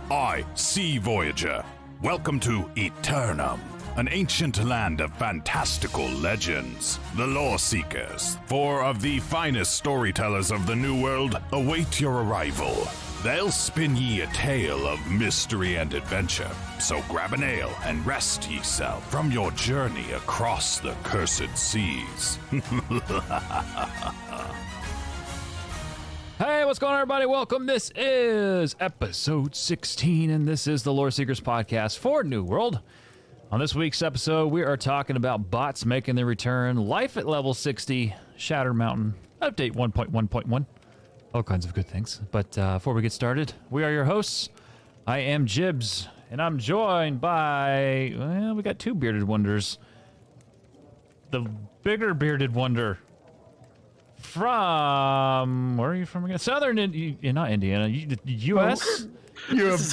I, Sea Voyager. Welcome to Aeternum, an ancient land of fantastical legends. The Loreseekers, four of the finest storytellers of the New World, await your arrival. They'll spin ye a tale of mystery and adventure, so grab an ale and rest ye self from your journey across the cursed seas. Hey, what's going on, everybody? Welcome. This is episode 16, and this is the Loreseekers podcast for New World. On this week's episode, we are talking about bots making their return, life at level 60, Shatter Mountain, update 1.1.1, all kinds of good things. But before we get started, we are your hosts. I am Jibs, and I'm joined by, well, we got two bearded wonders. The bigger bearded wonder from, where are you from again? Southern, not Indiana, U.S.? You have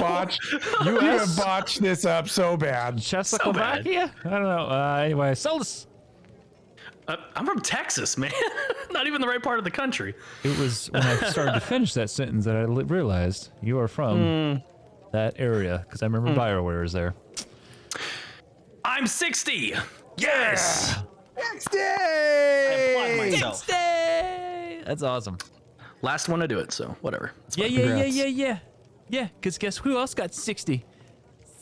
botched this up so bad. Czechoslovakia? I don't know. Anyway, Solus. I'm from Texas, man. Not even the right part of the country. It was when I started to finish that sentence that I realized you are from that area, because I remember BioWare was there. I'm 60. Yes. 60! I applaud myself. 60! That's awesome. Last one to do it, so whatever. It's fine. Yeah, because guess who else got 60?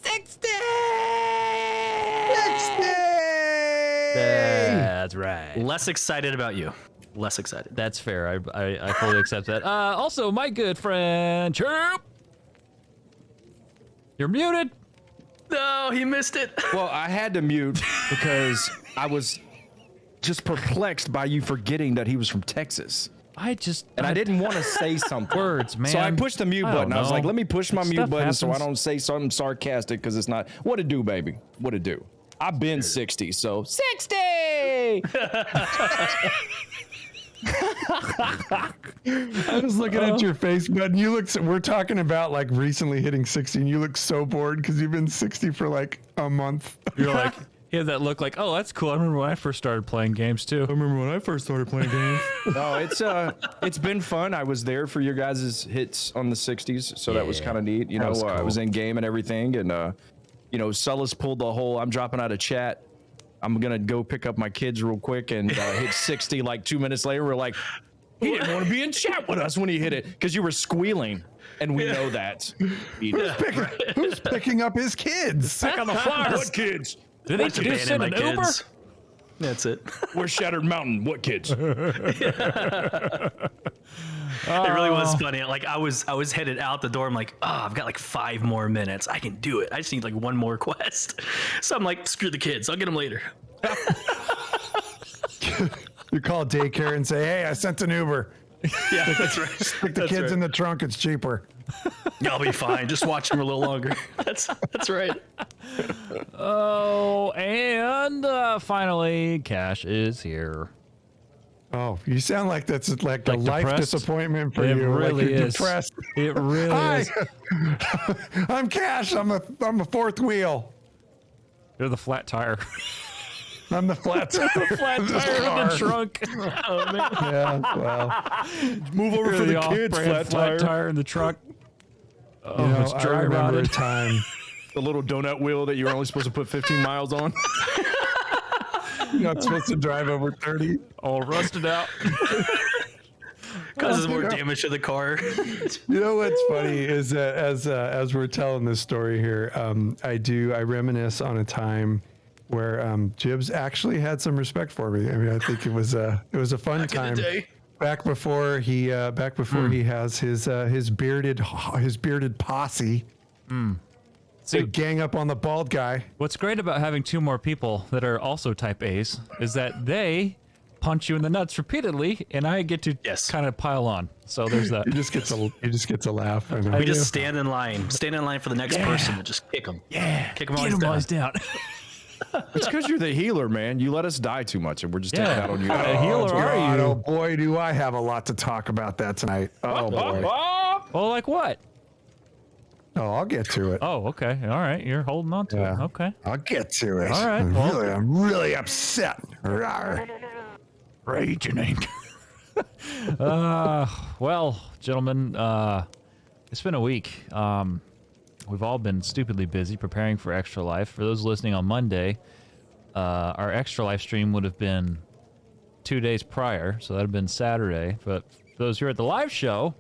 60! That's right. Less excited about you. Less excited. That's fair. I fully accept that. Also, my good friend, Chirp. You're muted. No, he missed it. Well, I had to mute because I was just perplexed by you forgetting that he was from Texas. I didn't want to say something. Words, man. So I pushed the mute button. I was like, let me push my mute button so I happens. don't say something sarcastic because it's not. What it do, baby? What it do? I've been 60, so 60! I was looking at your face, bud. You look. We're talking about like recently hitting 60, and you look so bored because you've been 60 for like a month. You're like, he had that look like, oh, that's cool. I remember when I first started playing games too. No, it's been fun. I was there for your guys' hits on the 60s, so that was kind of neat. You know, was cool. I was in game and everything, and you know, Sullus pulled the whole. I'm dropping out of chat. I'm gonna go pick up my kids real quick and hit 60. Like 2 minutes later, we're like, he didn't want to be in chat with us when he hit it because you were squealing, and we know that. Who's picking up his kids? Back on the flyer. What kids? Did they just send an Uber? That's it. We're Shattered Mountain. What kids? It really was funny. Like I was headed out the door. I'm like, oh, I've got like 5 more minutes. I can do it. I just need like one more quest. So I'm like, screw the kids. I'll get them later. You call daycare and say, "Hey, I sent an Uber. Yeah, that's right. Stick the kids in the trunk. It's cheaper." Y'all be fine. Just watch them a little longer. That's right. Oh, and finally, Cash is here. Oh, you sound like that's like a life depressed? disappointment for It you. really like you're is. depressed. It really Hi, is. I'm Cash. I'm a fourth wheel. You're the flat tire. I'm the flat tire. Flat tire in the trunk. Oh man. Yeah, well, Move over for the kids. Flat tire in the trunk. Oh, you know, it's I dry remember a rotted. time. The little donut wheel that you were only supposed to put 15 miles on. You're not supposed to drive over 30. All rusted out. Causes more damage to the car. You know what's funny is that as we're telling this story here, I reminisce on a time where Jibs actually had some respect for me. I mean, I think it was a fun time. Back before he has his bearded posse. See, Gang up on the bald guy. what's great about having 2 more people that are also type A's is that they punch you in the nuts repeatedly, and I get to kind of pile on. So there's that. He just gets a laugh. I know. We just stand in line for the next person and just kick them. Yeah, Kick 'em get while he's him down. It's because you're the healer, man. You let us die too much, and we're just taking Yeah. out on you. What kind of healer are God, you? oh boy, do I have a lot to talk about that tonight. Oh boy. Well, like what? Oh, I'll get to it. Oh, okay. All right. You're holding on to it. Okay. I'll get to it. All right, I'm really upset. Rawr. Raging anger. Well, gentlemen, it's been a week. we've all been stupidly busy preparing for Extra Life. For those listening on Monday, our Extra Life stream would have been 2 days prior, so that would have been Saturday. But for those who are at the live show,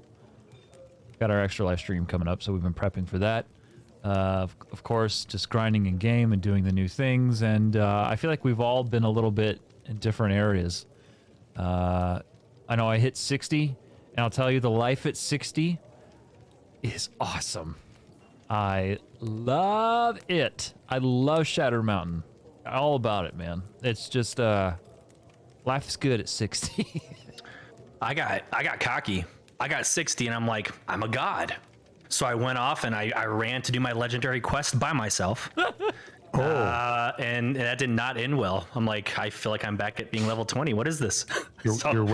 got our Extra Life stream coming up, so we've been prepping for that. Of course, just grinding in game and doing the new things, and I feel like we've all been a little bit in different areas. I know I hit 60, and I'll tell you, the life at 60 is awesome. I love it. I love Shadow Mountain. All about it, man. It's just life's good at 60. I got cocky. I got 60 and I'm like, I'm a god. So I went off and I ran to do my legendary quest by myself. And that did not end well. I'm like, I feel like I'm back at being level 20. What is this? Your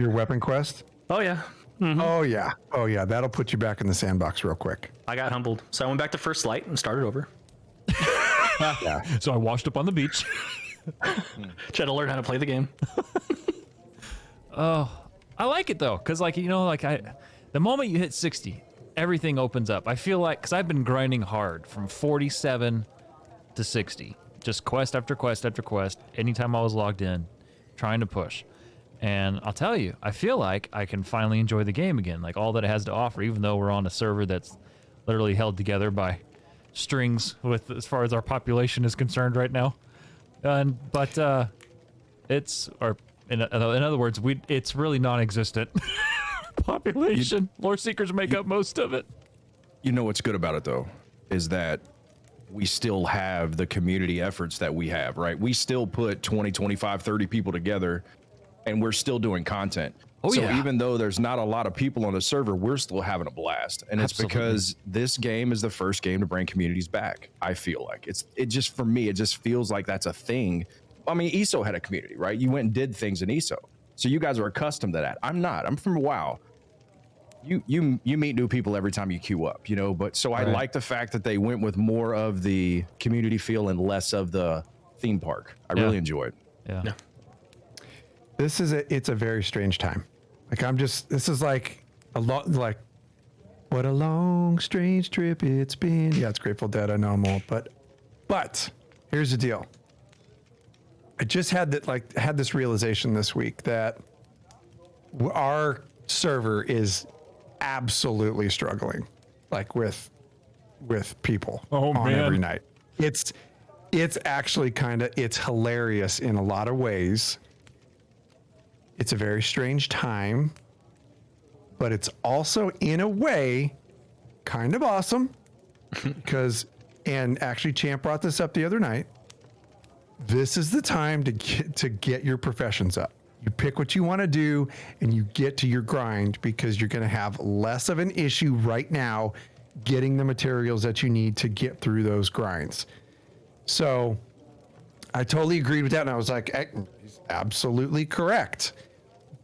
weapon quest? Oh yeah. Mm-hmm. Oh yeah. That'll put you back in the sandbox real quick. I got humbled. So I went back to First Light and started over. Yeah. So I washed up on the beach. Tried to learn how to play the game. I like it though, because the moment you hit 60, everything opens up. I feel like, because I've been grinding hard from 47 to 60, just quest after quest after quest, anytime I was logged in, trying to push. And I'll tell you, I feel like I can finally enjoy the game again, like all that it has to offer, even though we're on a server that's literally held together by strings with as far as our population is concerned right now. But it's, or in other words, it's really non-existent population. Loreseekers make up most of it. You know what's good about it though, is that we still have the community efforts that we have, right? We still put 20, 25, 30 people together and we're still doing content. So even though there's not a lot of people on the server, we're still having a blast. And it's because this game is the first game to bring communities back. I feel like for me, it just feels like that's a thing. I mean, ESO had a community, right? You went and did things in ESO. So you guys are accustomed to that. I'm not. I'm from WoW. You meet new people every time you queue up, but so I like the fact that they went with more of the community feel and less of the theme park. I really enjoy it. Yeah. It's a very strange time. This is like a lot, like, what a long, strange trip it's been. Yeah, it's Grateful Dead. I know I'm old, but here's the deal. I just had this realization this week that our server is absolutely struggling, like with people on every night. It's actually it's hilarious in a lot of ways. It's a very strange time, but it's also in a way kind of awesome and actually Champ brought this up the other night. This is the time to get your professions up. You pick what you want to do and you get to your grind, because you're going to have less of an issue right now getting the materials that you need to get through those grinds. So I totally agreed with that. And I was like, he's absolutely correct.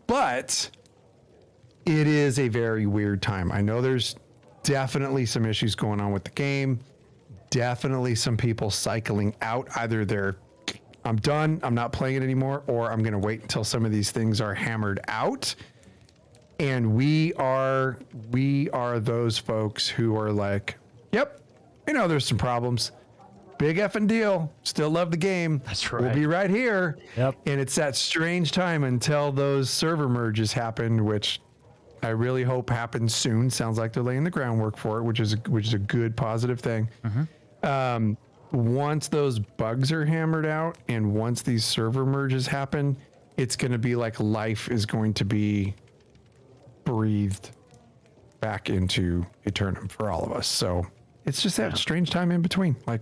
But it is a very weird time. I know there's definitely some issues going on with the game. Definitely some people cycling out. Either I'm done, I'm not playing it anymore, or I'm going to wait until some of these things are hammered out. And we are those folks who are like, yep, there's some problems. Big effing deal. Still love the game. That's right. We'll be right here. Yep. And it's that strange time until those server merges happen, which I really hope happens soon. Sounds like they're laying the groundwork for it, which is a good positive thing. Mm-hmm. Once those bugs are hammered out and once these server merges happen, it's going to be like life is going to be breathed back into Aeternum for all of us. So it's just that strange time in between. Like,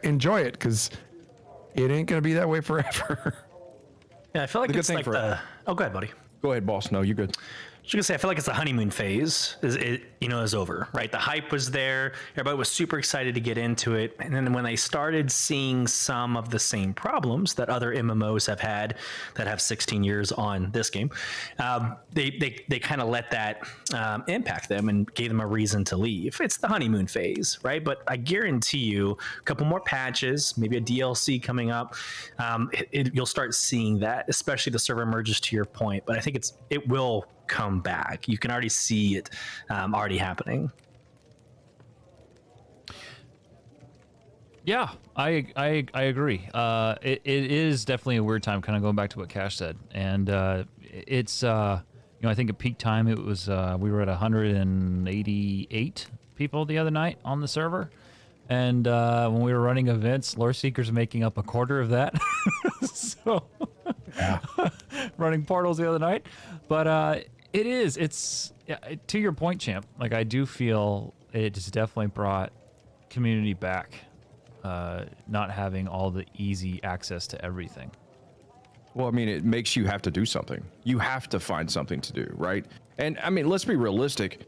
enjoy it, because it ain't going to be that way forever. Yeah, I feel like it's like oh, go ahead, buddy. Go ahead, boss. No, you're good. I was gonna say, I feel like it's the honeymoon phase is over, right? The hype was there. Everybody was super excited to get into it. And then when they started seeing some of the same problems that other MMOs have had that have 16 years on this game, they kind of let that impact them and gave them a reason to leave. It's the honeymoon phase, right? But I guarantee you a couple more patches, maybe a DLC coming up, you'll start seeing that, especially the server merges, to your point. But I think it will come back. You can already see it already happening. Yeah, I agree. It is definitely a weird time, kind of going back to what Cash said, and it's I think at peak time it was we were at 188 people the other night on the server, and when we were running events, Loreseekers making up a quarter of that. So running portals the other night, but it's to your point, Champ. Like I do feel it's definitely brought community back. Not having all the easy access to everything. Well, I mean, it makes you have to do something. You have to find something to do, right? And I mean, let's be realistic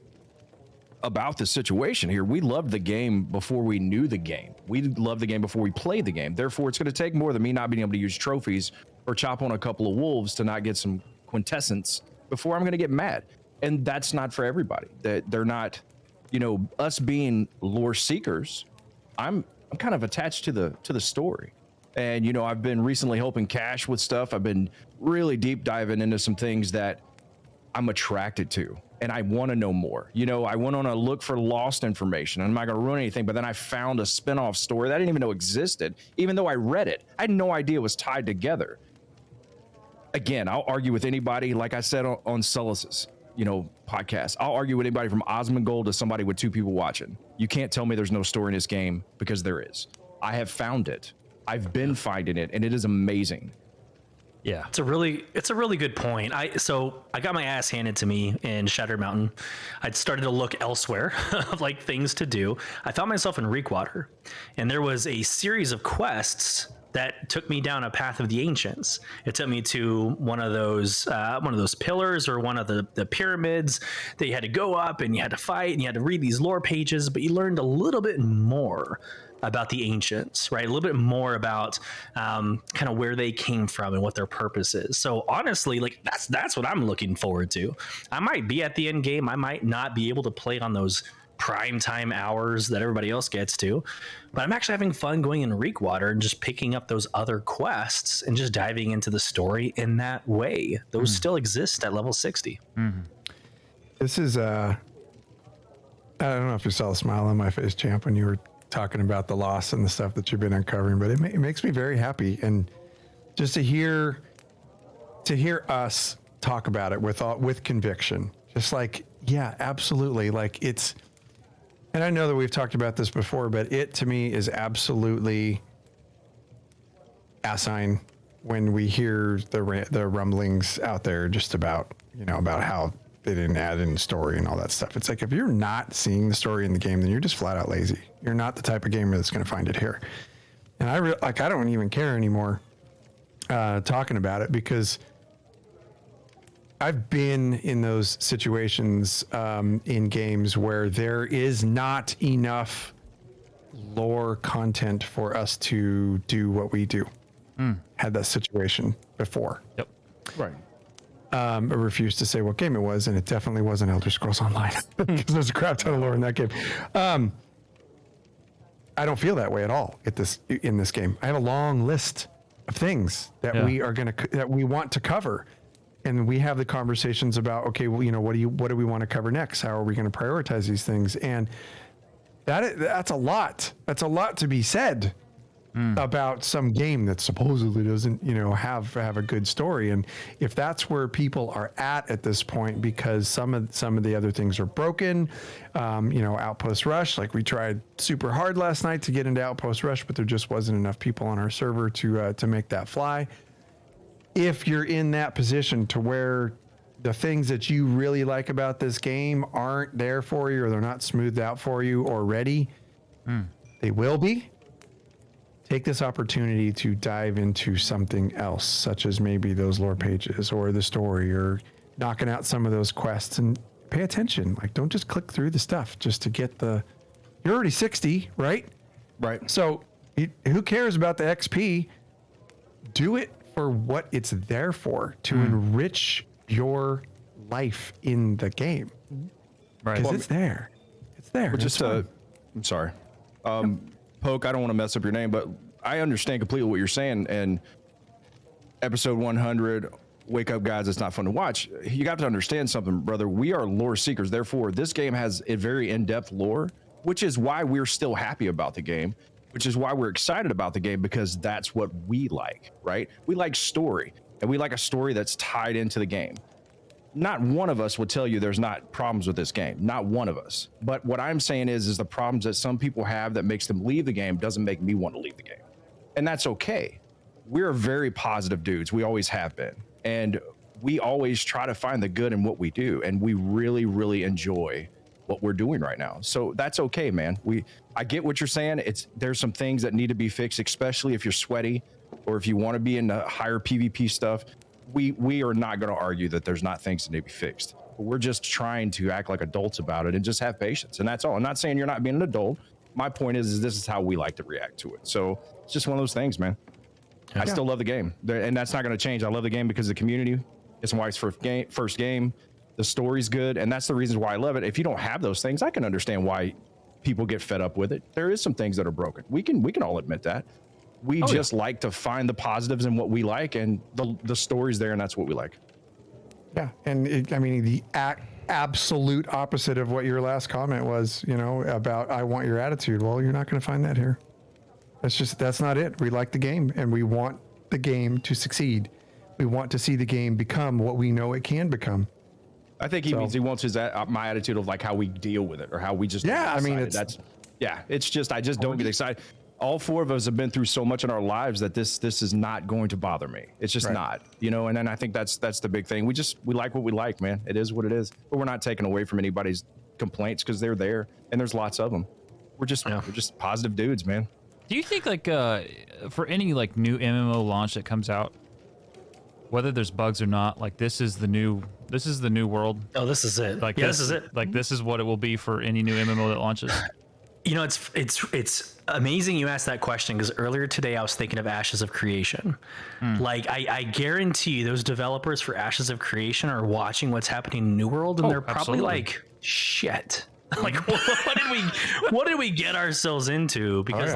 about the situation here. We loved the game before we knew the game. We loved the game before we played the game. Therefore, it's going to take more than me not being able to use trophies or chop on a couple of wolves to not get some quintessence before I'm going to get mad. And that's not for everybody. That they're not, us being lore seekers. I'm kind of attached to the story. And, I've been recently helping Cash with stuff. I've been really deep diving into some things that I'm attracted to and I want to know more. I went on a look for lost information. I'm not going to ruin anything, but then I found a spinoff story that I didn't even know existed. Even though I read it, I had no idea it was tied together. Again, I'll argue with anybody, like I said on Celis's, podcast. I'll argue with anybody from Osmongold to somebody with 2 people watching. You can't tell me there's no story in this game, because there is. I have found it. I've been finding it, and it is amazing. Yeah, it's a really good point. I got my ass handed to me in Shattered Mountain. I'd started to look elsewhere of like things to do. I found myself in Reekwater, and there was a series of quests that took me down a path of the ancients. It took me to one of those pillars or one of the pyramids that you had to go up and you had to fight and you had to read these lore pages, but you learned a little bit more about the ancients, right? A little bit more about kind of where they came from and what their purpose is. So honestly, like that's what I'm looking forward to. I might be at the end game. I might not be able to play on those prime time hours that everybody else gets to, but I'm actually having fun going in Reekwater and just picking up those other quests and just diving into the story in that way. Those still exist at level 60. Mm-hmm. This is I don't know if you saw a smile on my face, Champ, when you were talking about the loss and the stuff that you've been uncovering, but it makes me very happy, and just to hear us talk about it with conviction, just like, yeah, absolutely. Like and I know that we've talked about this before, but it to me is absolutely asinine when we hear the rumblings out there just about how they didn't add in story and all that stuff. It's like, if you're not seeing the story in the game, then you're just flat out lazy. You're not the type of gamer that's going to find it here. And I don't even care anymore talking about it, because I've been in those situations in games where there is not enough lore content for us to do what we do. Had that situation before. Yep. Right. I refuse to say what game it was, and it definitely wasn't Elder Scrolls Online, because there's a crap ton of lore in that game. I don't feel that way at all in this game. I have a long list of things that we want to cover, and we have the conversations about, okay, well, what do we want to cover next? How are we going to prioritize these things? And that's a lot. That's a lot to be said about some game that supposedly doesn't, have a good story. And if that's where people are at this point, because some of the other things are broken, Outpost Rush, like we tried super hard last night to get into Outpost Rush, but there just wasn't enough people on our server to make that fly. If you're in that position to where the things that you really like about this game aren't there for you, or they're not smoothed out for you already, they will be. Take this opportunity to dive into something else, such as maybe those lore pages or the story, or knocking out some of those quests, and pay attention. Like, don't just click through the stuff just to get you're already 60, right? Right. So who cares about the XP? Do it for what it's there for, to enrich your life in the game. Right. Because it's there. It's there. But just I'm sorry. Poke, I don't want to mess up your name, but I understand completely what you're saying. And episode 100, Wake Up Guys, it's not fun to watch. You got to understand something, brother. We are lore seekers. Therefore, this game has a very in-depth lore, which is why we're still happy about the game. which is why we're excited about the game, because that's what we like, right? We like story, and we like a story that's tied into the game. Not one of us would tell you there's not problems with this game. Not one of us. But what I'm saying is the problems that some people have that makes them leave the game doesn't make me want to leave the game. And that's okay. We're very positive dudes. We always have been. And we always try to find the good in what we do. And we really, really enjoy what we're doing right now. So that's okay, man. I get what you're saying. There's some things that need to be fixed, especially if you're sweaty or if you want to be in the higher PvP stuff. We are not going to argue that there's not things that need to be fixed. But we're just trying to act like adults about it and just have patience. And that's all. I'm not saying you're not being an adult. My point is this is how we like to react to it. So it's just one of those things, man. I still love the game. And that's not going to change. I love the game because of the community. It's my wife's first game. The story's good. And that's the reasons why I love it. If you don't have those things, I can understand why people get fed up with it. There is some things that are broken. We can all admit that. We just like to find the positives in what we like, and the story's there, and that's what we like. Yeah, and the absolute opposite of what your last comment was, about I want your attitude. Well, you're not going to find that here. That's not it. We like the game, and we want the game to succeed. We want to see the game become what we know it can become. I think he means he wants my attitude of like how we deal with it, or how we just it's just I just don't get excited. All four of us have been through so much in our lives that this is not going to bother me. It's just not, and then I think that's the big thing. We like what we like, man. It is what it is, but we're not taking away from anybody's complaints because they're there and there's lots of them. We're just positive dudes, man. Do you think for any new MMO launch that comes out, whether there's bugs or not, this is the new world? Oh, this is it. This is it. This is what it will be for any new MMO that launches. It's amazing you asked that question, because earlier today I was thinking of Ashes of Creation. I guarantee you those developers for Ashes of Creation are watching what's happening in New World, and they're probably like, shit. What did we get ourselves into? Because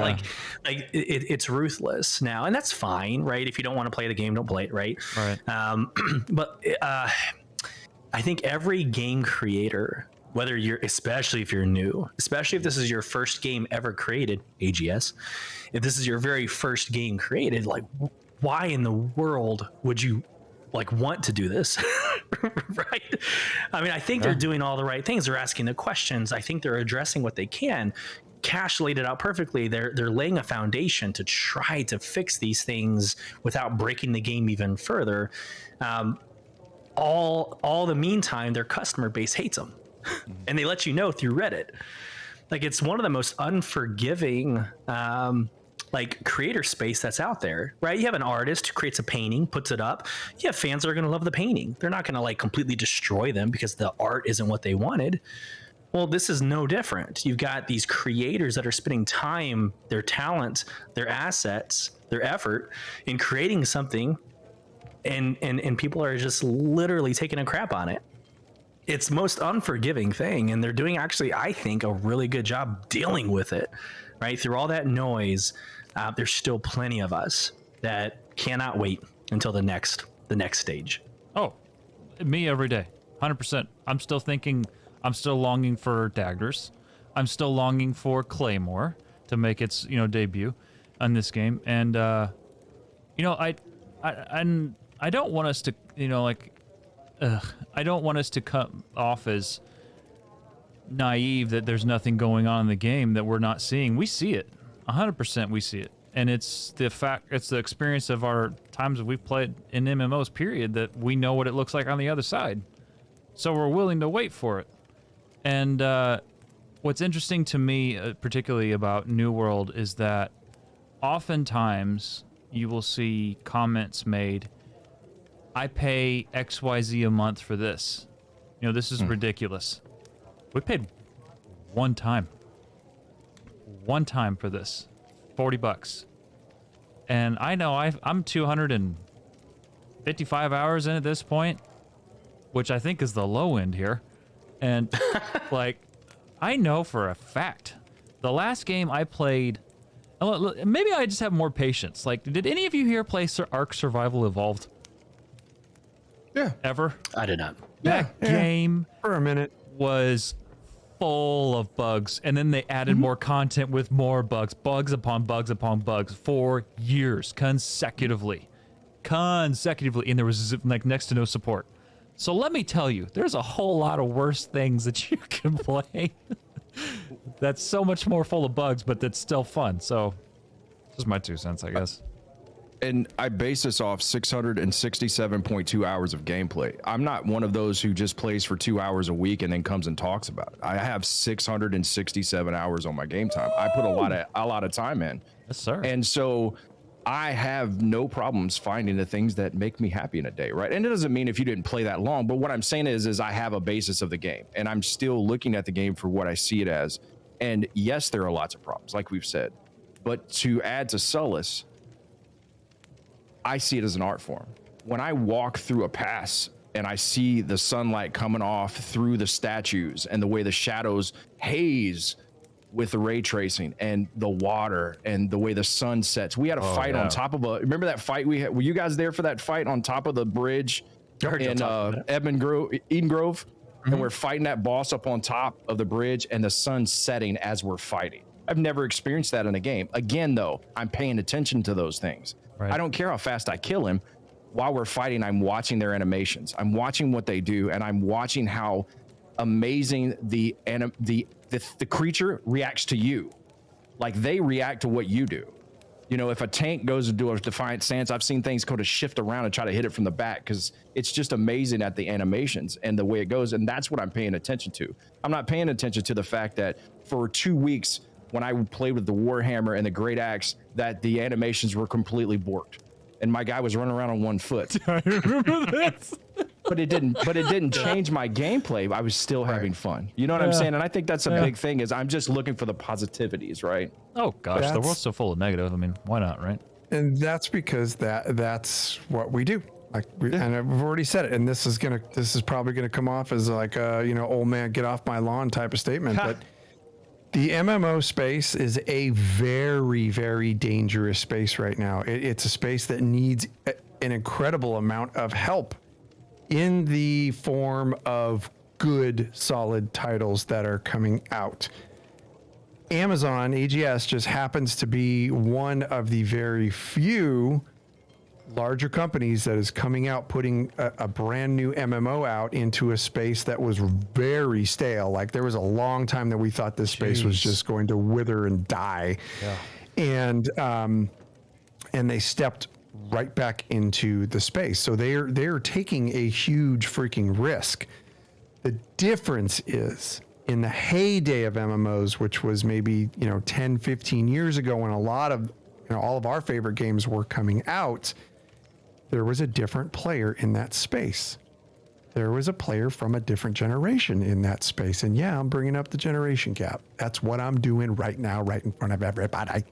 it's ruthless now, and that's fine, right? If you don't want to play the game, don't play it, right? But I think every game creator, whether especially if you're new, especially if this is your first game ever created, AGS, if this is your very first game created, why in the world would you want to do this? Right? I think they're doing all the right things. They're asking the questions. I think they're addressing what they can. Cash laid it out perfectly. They're laying a foundation to try to fix these things without breaking the game even further. All the meantime, their customer base hates them. And they let you know through Reddit. It's one of the most unforgiving creator space that's out there, right? You have an artist who creates a painting, puts it up. You have fans that are going to love the painting. They're not going to completely destroy them because the art isn't what they wanted. Well, this is no different. You've got these creators that are spending time, their talent, their assets, their effort in creating something, and people are just literally taking a crap on it. It's the most unforgiving thing, and they're doing, actually, I think, a really good job dealing with it, right? Through all that noise, there's still plenty of us that cannot wait until the next stage. Oh, me every day, 100%. I'm still longing for daggers. I'm still longing for Claymore to make its debut on this game, and I don't want us to I don't want us to come off as naive that there's nothing going on in the game that we're not seeing. We see it. 100% we see it. And it's the experience of our times that we've played in MMOs, period, that we know what it looks like on the other side. So we're willing to wait for it. And what's interesting to me, particularly about New World, is that oftentimes you will see comments made, I pay XYZ a month for this. This is ridiculous. We paid one time for this, $40. And I know I'm 255 hours in at this point, which I think is the low end here. And I know for a fact, the last game I played, maybe I just have more patience. Did any of you here play Ark Survival Evolved? Yeah. Ever? I did not. That game for a minute was full of bugs, and then they added more content with more bugs upon bugs upon bugs for years consecutively, and there was like next to no support. So let me tell you, there's a whole lot of worse things that you can play. That's so much more full of bugs, but that's still fun. So, just my 2 cents, I guess. And I base this off 667.2 hours of gameplay. I'm not one of those who just plays for 2 hours a week and then comes and talks about it. I have 667 hours on my game time. I put a lot of time in. Yes, sir. And so I have no problems finding the things that make me happy in a day, right? And it doesn't mean if you didn't play that long, but what I'm saying is I have a basis of the game, and I'm still looking at the game for what I see it as. And yes, there are lots of problems, like we've said, but to add to solace, I see it as an art form. When I walk through a pass and I see the sunlight coming off through the statues and the way the shadows haze with the ray tracing and the water and the way the sun sets. We had a fight on top of remember that fight we had? Were you guys there for that fight on top of the bridge in Eden Grove? And we're fighting that boss up on top of the bridge and the sun's setting as we're fighting. I've never experienced that in a game. Again, though, I'm paying attention to those things. Right. I don't care how fast I kill him. While we're fighting, I'm watching their animations. I'm watching what they do, and I'm watching how amazing the creature reacts to you. Like, they react to what you do. You know, if a tank goes to do a defiant stance, I've seen things go to shift around and try to hit it from the back because it's just amazing at the animations and the way it goes. And that's what I'm paying attention to. I'm not paying attention to the fact that for 2 weeks, when I played with the Warhammer and the Great Axe, that the animations were completely borked. And my guy was running around on 1 foot. I remember this. But it didn't change my gameplay. I was still having fun. You know what I'm saying? And I think that's a big thing is I'm just looking for the positivities, right? Oh gosh, the world's so full of negative. I mean, why not, right? And that's because that's what we do. Like, and I've already said it. And this is probably gonna come off as like a old man get off my lawn type of statement, but. The MMO space is a very, very dangerous space right now. It's a space that needs an incredible amount of help in the form of good, solid titles that are coming out. Amazon, AGS, just happens to be one of the very few larger companies that is coming out, putting a brand new MMO out into a space that was very stale. Like, there was a long time that we thought this space was just going to wither and die. Yeah. And they stepped right back into the space. So they're taking a huge freaking risk. The difference is in the heyday of MMOs, which was maybe 10, 15 years ago, when a lot of all of our favorite games were coming out, there was a different player in that space. There was a player from a different generation in that space. And yeah, I'm bringing up the generation gap. That's what I'm doing right now, right in front of everybody.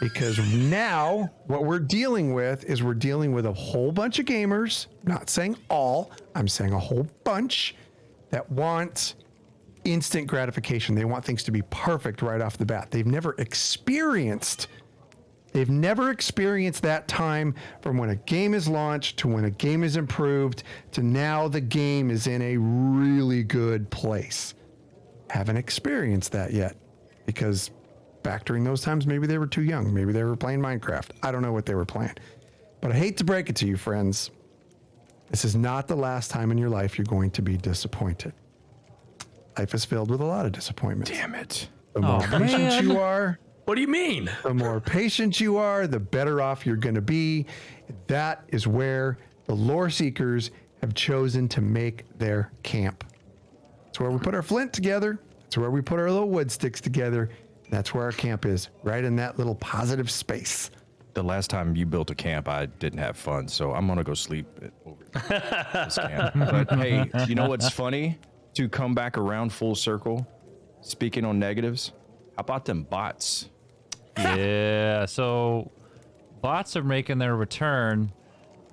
Because now what we're dealing with is a whole bunch of gamers, not saying all, I'm saying a whole bunch, that want instant gratification. They want things to be perfect right off the bat. They've never experienced that time from when a game is launched to when a game is improved to now the game is in a really good place. Haven't experienced that yet because back during those times, maybe they were too young. Maybe they were playing Minecraft. I don't know what they were playing. But I hate to break it to you, friends. This is not the last time in your life you're going to be disappointed. Life is filled with a lot of disappointments. Damn it. The more patient you are, what do you mean? The more patient you are, the better off you're going to be. That is where the Loreseekers have chosen to make their camp. It's where we put our flint together. It's where we put our little wood sticks together. That's where our camp is, right in that little positive space. The last time you built a camp, I didn't have fun, so I'm going to go sleep over this camp. But hey, you know what's funny? To come back around full circle, speaking on negatives, how about them bots? Yeah, so bots are making their return,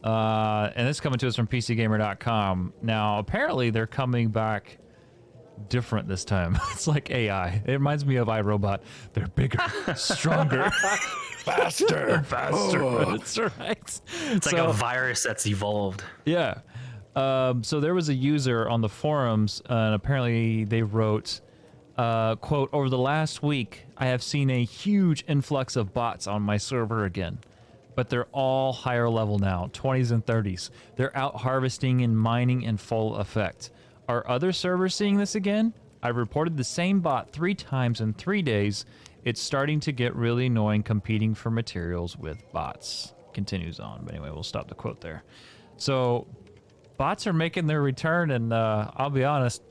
and this is coming to us from PCGamer.com. Now, apparently, they're coming back different this time. It's like AI. It reminds me of iRobot. They're bigger, stronger, faster. Oh. That's right. It's like a virus that's evolved. Yeah. So there was a user on the forums, and apparently they wrote, quote, "Over the last week, I have seen a huge influx of bots on my server again. But they're all higher level now, 20s and 30s. They're out harvesting and mining in full effect. Are other servers seeing this again? I reported the same bot 3 times in 3 days. It's starting to get really annoying competing for materials with bots." Continues on, but anyway, we'll stop the quote there. So bots are making their return, and I'll be honest,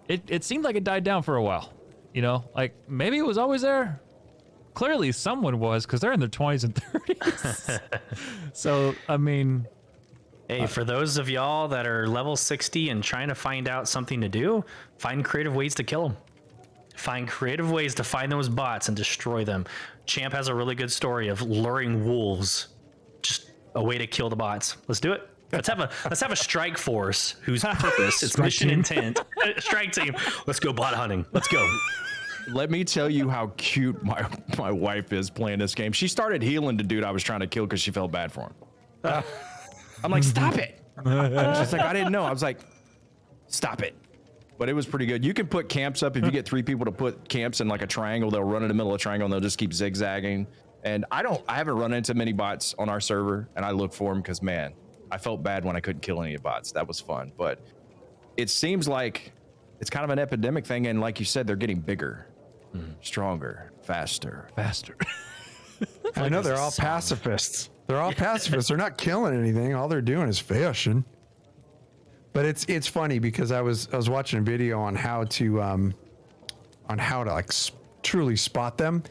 it seemed like it died down for a while. You know, like maybe it was always there. Clearly someone was, because they're in their 20s and 30s. So, I mean... Hey, for those of y'all that are level 60 and trying to find out something to do, find creative ways to kill them. Find creative ways to find those bots and destroy them. Champ has a really good story of luring wolves. Just a way to kill the bots. Let's do it. Let's have a strike force whose purpose is mission intent. Strike team. Let's go bot hunting. Let's go. Let me tell you how cute my wife is playing this game. She started healing the dude I was trying to kill because she felt bad for him. I'm like, stop it. She's like, I didn't know. I was like, stop it. But it was pretty good. You can put camps up. If you get 3 people to put camps in like a triangle, they'll run in the middle of a triangle and they'll just keep zigzagging. And I haven't run into many bots on our server, and I look for them because, man, I felt bad when I couldn't kill any of the bots. That was fun. But it seems like it's kind of an epidemic thing. And like you said, they're getting bigger. Stronger, faster. I know they're all pacifists. They're all pacifists. They're not killing anything. All they're doing is fishing. But it's funny because I was watching a video on how to like truly spot them,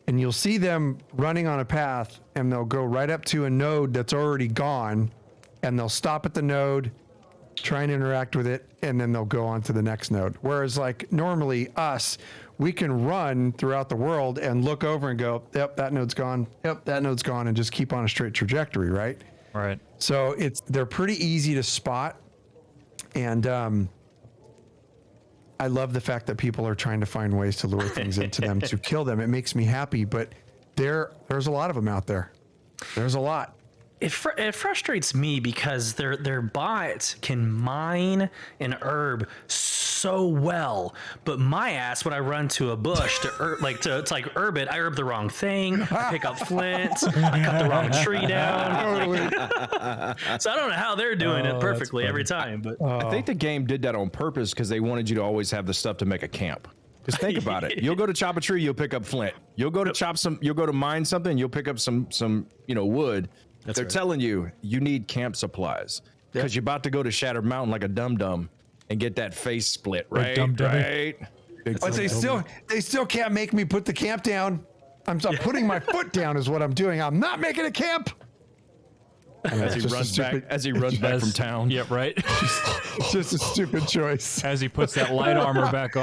and you'll see them running on a path, and they'll go right up to a node that's already gone, and they'll stop at the node, try and interact with it, and then they'll go on to the next node. Whereas like normally us, we can run throughout the world and look over and go, yep, that node's gone. Yep, that node's gone, and just keep on a straight trajectory, right? Right. So they're pretty easy to spot. And I love the fact that people are trying to find ways to lure things into them to kill them. It makes me happy, but there's a lot of them out there. There's a lot. It frustrates me because their bots can mine an herb so well, but my ass, when I run to a bush to herb it, I herb the wrong thing. I pick up flint. I cut the wrong tree down. So I don't know how they're doing it perfectly every time. But I think the game did that on purpose because they wanted you to always have the stuff to make a camp. Because think about it, you'll go to chop a tree, you'll pick up flint. You'll go to you'll go to mine something, you'll pick up some wood. They're telling you need camp supplies because you're about to go to Shattered Mountain like a dum-dum and get that face split, right? Right. But they still can't make me put the camp down. I'm putting my foot down is what I'm doing. I'm not making a camp. As he runs back from town. Yep, right. It's just a stupid choice. As he puts that light armor back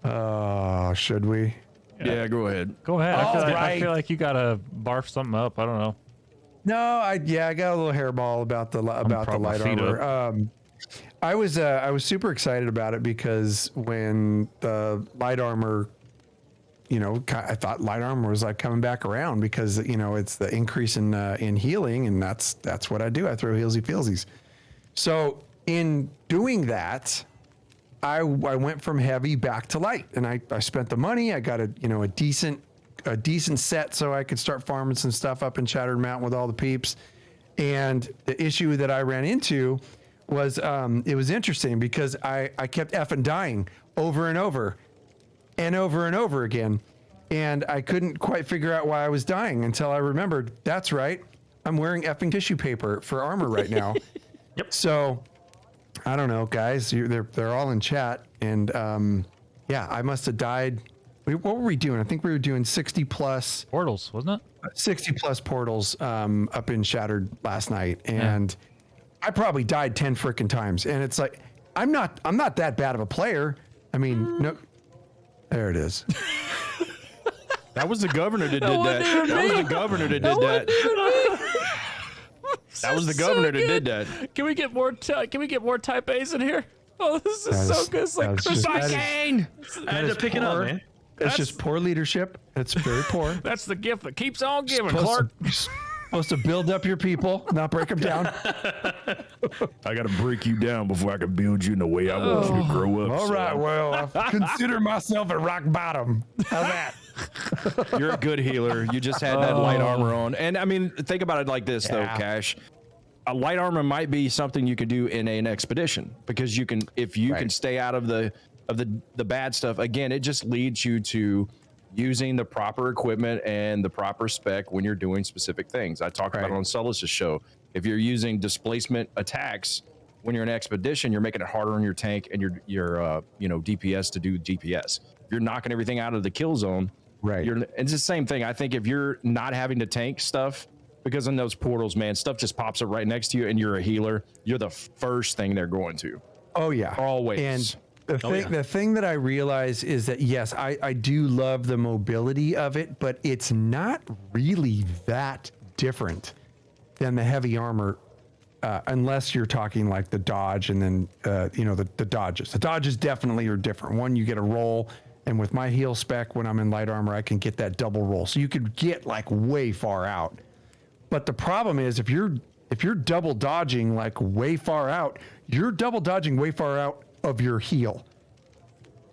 on. Should we? Yeah, go ahead. Go ahead. I feel like you gotta barf something up. I don't know. No, I got a little hairball about the light armor. I was super excited about it because when the light armor, I thought light armor was like coming back around because it's the increase in healing, and that's what I do. I throw healsy feelsies. So in doing that, I went from heavy back to light, and I spent the money. I got a decent set so I could start farming some stuff up in Shattered Mountain with all the peeps. And the issue that I ran into was it was interesting because I kept effing dying over and over and over and over again. And I couldn't quite figure out why I was dying until I remembered, that's right, I'm wearing effing tissue paper for armor right now. Yep. So I don't know, guys. They're all in chat, and I must have died. What were we doing? I think we were doing 60 plus Portals, wasn't it? 60 plus portals up in Shattered last night, and I probably died 10 freaking times. And it's like I'm not that bad of a player. I mean, no. There it is. That was the governor that did that. That was the governor that did that. That was the governor that did that. Can we get more? Can we get more type A's in here? Oh, this is so good. It's like Chris I had to pick it up, man. It's just poor leadership. It's very poor. That's the gift that keeps on giving, Clark. Supposed to build up your people, not break them down. I got to break you down before I can build you in the way I want you to grow up. All right, well, I consider myself at rock bottom. How's that? You're a good healer. You just had that light armor on. And I mean, think about it like this, though, Cash. A light armor might be something you could do in an expedition because you can, if you can stay out of the bad stuff. Again, it just leads you to using the proper equipment and the proper spec when you're doing specific things. I talked about it on Sullus' show. If you're using displacement attacks when you're in an expedition, you're making it harder on your tank and your DPS to do DPS. If you're knocking everything out of the kill zone, it's the same thing. I think if you're not having to tank stuff, because in those portals, man, stuff just pops up right next to you and you're a healer, you're the first thing they're going to. Oh, yeah. Always. And the thing that I realize is that, yes, I do love the mobility of it, but it's not really that different than the heavy armor, unless you're talking like the dodge and then, the dodges. The dodges definitely are different. One, you get a roll, and with my heal spec, when I'm in light armor, I can get that double roll. So you could get like way far out. But the problem is if you're double dodging like way far out, you're double dodging way far out of your heal.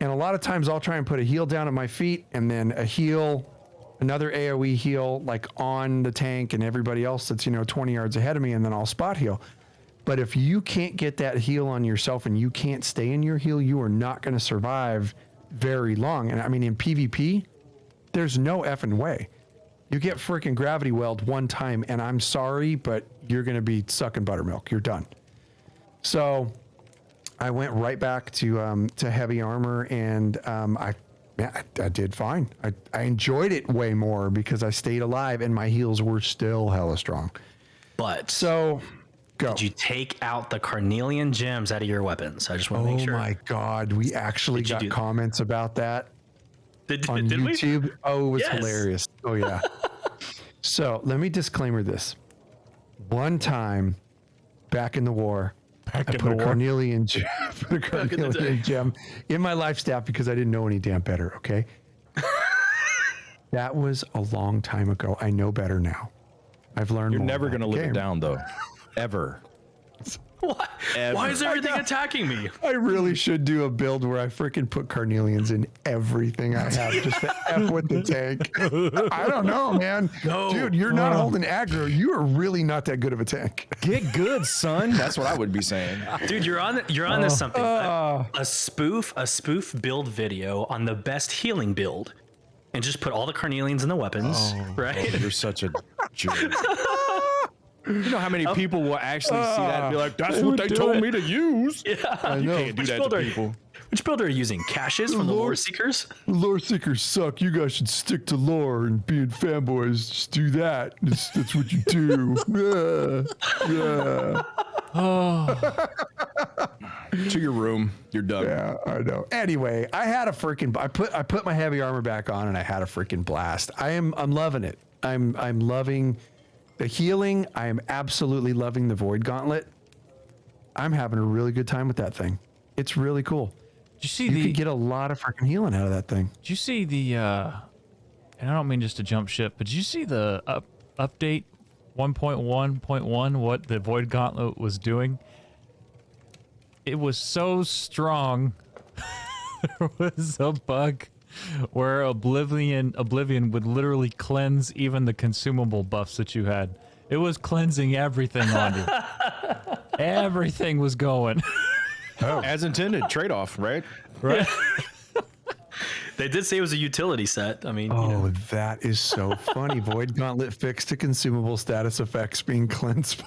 And a lot of times I'll try and put a heal down at my feet and then a heal, another AoE heal like on the tank and everybody else that's 20 yards ahead of me, and then I'll spot heal. But if you can't get that heal on yourself and you can't stay in your heal, you are not going to survive very long. And I mean, in PvP, there's no effing way. You get freaking gravity weld one time, and I'm sorry, but you're going to be sucking buttermilk. You're done. So I went right back to heavy armor, and I did fine. I enjoyed it way more because I stayed alive, and my heals were still hella strong. But so go. Did you take out the carnelian gems out of your weapons? I just want to make sure. Oh my God, we actually got comments about that. On did YouTube. We? Oh, it was hilarious. Oh yeah. So let me disclaimer this. One time back in the war, I put a carnelian gem in my life staff because I didn't know any damn better. Okay. That was a long time ago. I know better now. I've learned. You're more never going to live game. it down though. Ever. What? Why is everything attacking me? I really should do a build where I freaking put carnelians in everything I have just to F with the tank. I don't know, man. No. Dude, you're not holding aggro. You are really not that good of a tank. Get good, son. That's what I would be saying. Dude, you're on to something. A spoof build video on the best healing build, and just put all the carnelians in the weapons, right? Oh, you're such a jerk. You know how many people will actually see that and be like, that's what they told me to use? Yeah. You can't do that to people. Which builder are you using? Caches from the Loreseekers? Loreseekers suck. You guys should stick to lore and being fanboys. Just do that. That's what you do. To your room. You're done. Yeah, I know. Anyway, I put my heavy armor back on and I had a freaking blast. I'm loving it. I'm loving the healing. I am absolutely loving the Void Gauntlet. I'm having a really good time with that thing. It's really cool. Did you see you could get a lot of freaking healing out of that thing. Did you see the, and I don't mean just to jump ship, but did you see the update 1.1.1, what the Void Gauntlet was doing? It was so strong. There was a bug where Oblivion would literally cleanse even the consumable buffs that you had. It was cleansing everything on you. Everything was going. Oh. As intended, trade-off, right? Right. They did say it was a utility set. I mean, that is so funny. Void Gauntlet fixed to consumable status effects being cleansed.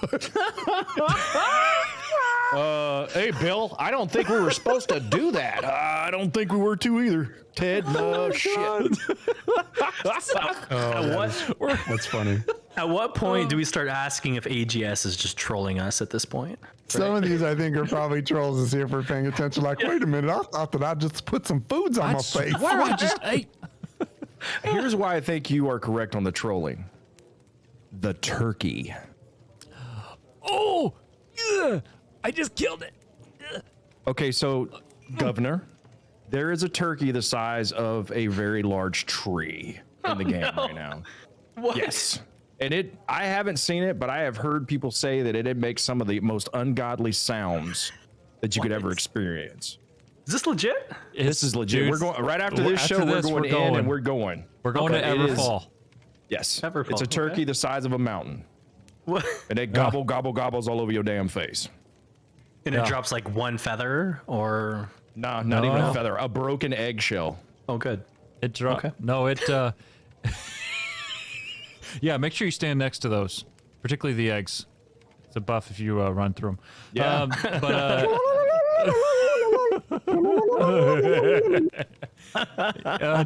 Hey, Bill, I don't think we were supposed to do that. I don't think we were too either. Ted, no shit. That's funny. At what point do we start asking if AGS is just trolling us at this point? Some of these I think are probably trolls to see if we're paying attention. Like, wait a minute, I thought that I just put some foods on my face. Why I just ate? Here's why I think you are correct on the trolling. The turkey. Oh, ugh, I just killed it. Ugh. Okay, so, Governor, there is a turkey the size of a very large tree in the game right now. What? Yes. And I haven't seen it, but I have heard people say that it makes some of the most ungodly sounds that you could ever experience. Is this legit? This is legit. Dude, We're going right after this show. We're going in and we're going. We're going to Everfall. Yes. Everfall, It's a turkey the size of a mountain. What? And it gobbles all over your damn face. And it drops like one feather or... Nah, not even a feather. A broken eggshell. Oh, good. It dropped. Okay. No, it. Yeah, make sure you stand next to those, particularly the eggs. It's a buff if you run through them. Yeah.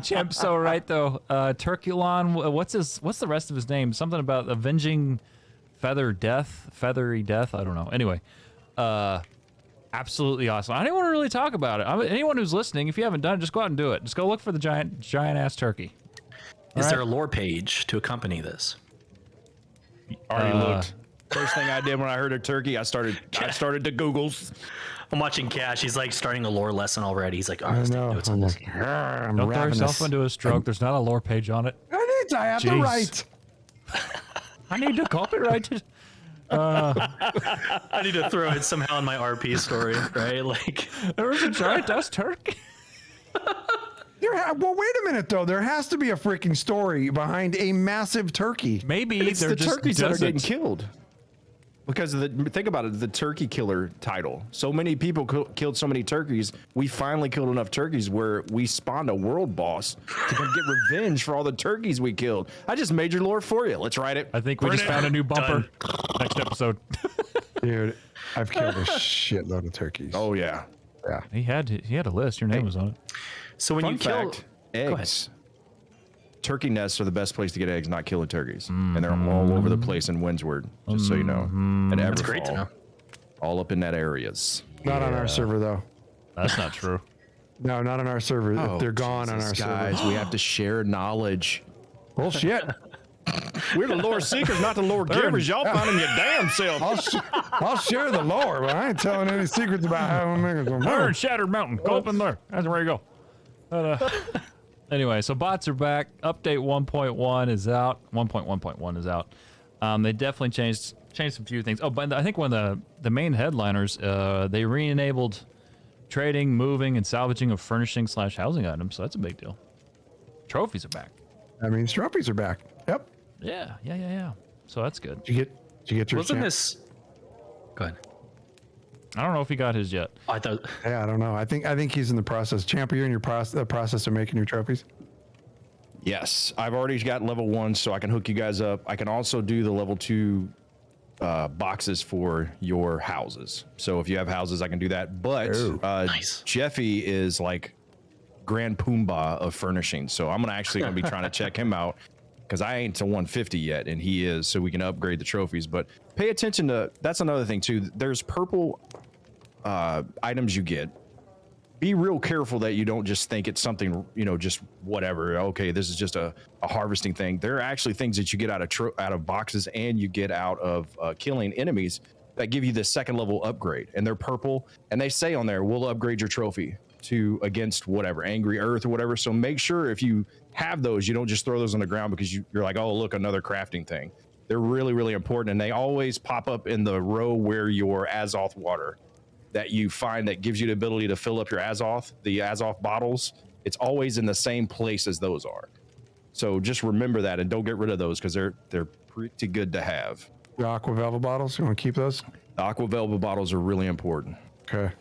Champ's so right though. Turkulon, what's the rest of his name? Something about avenging feathery death. I don't know. Anyway, absolutely awesome. I didn't want to really talk about it. Anyone who's listening, if you haven't done it, just go out and do it. Just go look for the giant ass turkey. Is there a lore page to accompany this? Already looked. First thing I did when I heard of turkey, I started to Googles. I'm watching Cash. He's like starting a lore lesson already. He's like, oh, I let's take know. notes on I'm this. like, I'm Don't throw ravenous. yourself into a stroke. There's not a lore page on it. I have the Jeez. right. I need to copyright it. I need to throw it somehow in my RP story, right? Like, There was a giant ass turkey. Well, wait a minute though. There has to be a freaking story behind a massive turkey. Maybe It's they're the just turkeys that are getting doesn't. killed. Because think about it, the turkey killer title. So many people killed so many turkeys. We finally killed enough turkeys where we spawned a world boss to come get revenge for all the turkeys we killed. I just made your lore for you. Let's write it. I think we just found a new bumper. Next episode. Dude, I've killed a shitload of turkeys. Oh yeah. Yeah. He had a list. Your name was on it. so when Fun you kill, fact: eggs. Turkey nests are the best place to get eggs, not killing turkeys, and they're all over the place in Windsward. Just so you know, and that's great to know. all up in that areas. Not on our server though. That's not true. No, not on our server. Oh, They're gone on our guys, server. we have to share knowledge. Bullshit. We're the lore seekers, not the lore givers. Y'all find them your damn self. I'll share the lore, but I ain't telling any secrets about how I'm making some There in money. Shattered Mountain. Go up in there. That's where you go. Anyway, so bots are back. Update 1.1 is out. 1.1.1 is out. They definitely changed some few things. Oh, but I think one of the main headliners, they re-enabled trading, moving, and salvaging of furnishing / housing items. So that's a big deal. Trophies are back. I mean, trophies are back. Yep. Yeah. So that's good. Did you get your Wasn't champ? this? Go ahead. I don't know if he got his yet. Oh, I thought. Yeah, I don't know. I think he's in the process. Champ, are you in your process of making your trophies? Yes, I've already got level 1, so I can hook you guys up. I can also do the level 2 boxes for your houses. So if you have houses, I can do that. But Nice. Jeffy is like Grand Pumbaa of furnishing, so I'm gonna be trying to check him out because I ain't to 150 yet, and he is, so we can upgrade the trophies. But pay attention to that's another thing too. There's purple items you get. Be real careful that you don't just think it's something, just whatever. Okay, this is just a harvesting thing. There are actually things that you get out of boxes and you get out of killing enemies that give you the second level upgrade, and they're purple. And they say on there, we'll upgrade your trophy to against whatever, angry earth or whatever. So make sure if you have those, you don't just throw those on the ground because you're like, oh, look, another crafting thing. They're really, really important, and they always pop up in the row where your Azoth water that you find that gives you the ability to fill up your Azoth, the Azoth bottles. It's always in the same place as those are. So just remember that and don't get rid of those because they're pretty good to have. The Aqua Velva bottles, you want to keep those? The Aqua Velva bottles are really important. Okay.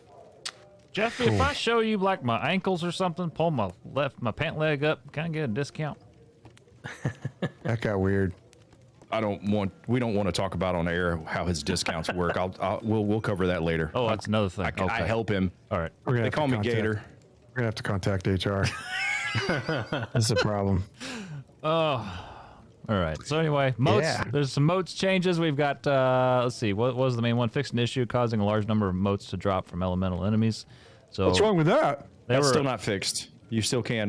Jeffy, if I show you like my ankles or something, pull my pant leg up, can I get a discount? That got weird. We don't want to talk about on air how his discounts work. We'll cover that later. Oh, that's another thing. I help him. All right. We're gonna They have to call me contact- Gator. We're gonna have to contact HR. That's a problem. All right. So anyway, moats. Yeah. There's some moats changes. We've got. Let's see. What was the main one? Fixed an issue causing a large number of moats to drop from elemental enemies. So What's wrong with that? That's still not fixed. You still can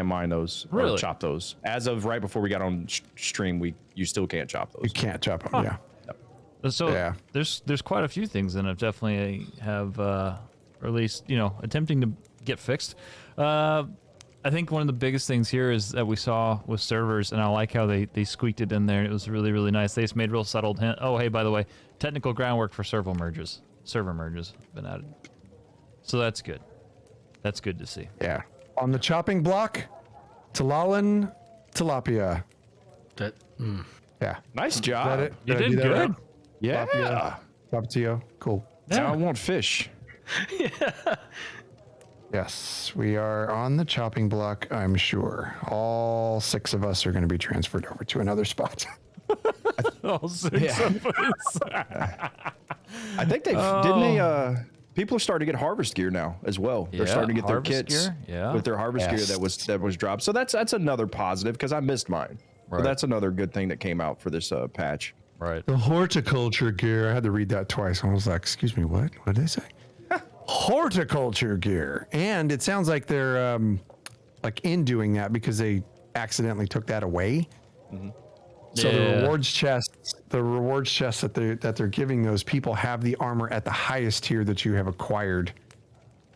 mine those or Really? chop those. As of right before we got on stream, you still can't chop those. You can't chop them. Yeah. So Yeah. there's quite a few things in it. Definitely have, or at least attempting to get fixed. I think one of the biggest things here is that we saw with servers, and I like how they squeaked it in there. It was really, really nice. They just made real subtle hint. Oh, hey, by the way, technical groundwork for server merges been added. So that's good. That's good to see. Yeah. On the chopping block, Talalan, tilapia. Yeah. Nice Is job. that it? You Did I did do that good. right? Yeah. Tapatio. Cool. Now I want fish. Yes, we are on the chopping block, I'm sure. All 6 of us are going to be transferred over to another spot. All 6 of us. I think they've didn't they people are starting to get harvest gear now as well. They're Yeah, starting to get their harvest kits gear, with their harvest gear Yes. that was dropped. So that's another positive because I missed mine. Right. So that's another good thing that came out for this patch. Right. The horticulture gear, I had to read that twice. I was like, excuse me, what? What did they say? Horticulture gear. And it sounds like they're like in doing that because they accidentally took that away. So the rewards chests that they're giving those people have the armor at the highest tier that you have acquired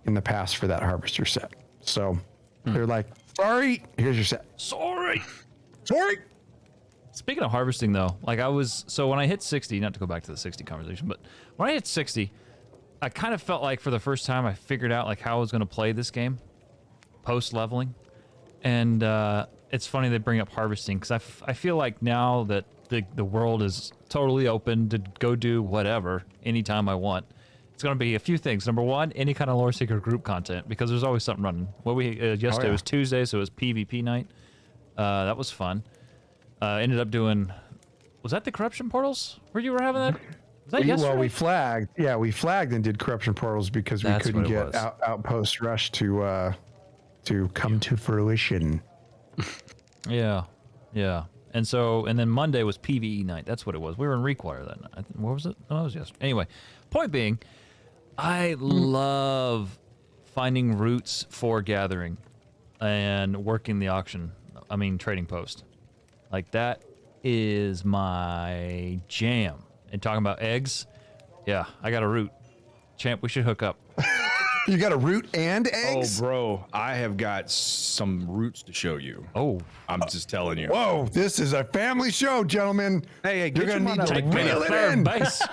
in the past for that harvester set. So they're like, sorry, here's your set. Sorry. Sorry. Speaking of harvesting, though, like so when I hit 60, not to go back to the 60 conversation, but when I hit 60, I kind of felt like for the first time I figured out like how I was going to play this game post leveling. And it's funny they bring up harvesting because I feel like now that the world is totally open to go do whatever anytime I want, it's going to be a few things. Number one, any kind of Loreseeker group content because there's always something running. What we yesterday was Tuesday, so it was PvP night. That was fun. Ended up doing, was that the corruption portals where you were having that? Was that yesterday? Well, we flagged and did corruption portals because That's we couldn't what it get was. Outpost Rush to come to fruition. Yeah. And then Monday was PvE night. That's what it was. We were in Require that night. What was it? Oh, that was yesterday. Anyway, point being, I love finding routes for gathering and working the trading post. Like that is my jam. And talking about eggs, yeah, I got a route. Champ, we should hook up. You got a root and eggs? Oh, bro, I have got some roots to show you. Oh, I'm just telling you. Whoa, this is a family show, gentlemen. Hey, You're going to need to reel it in. base.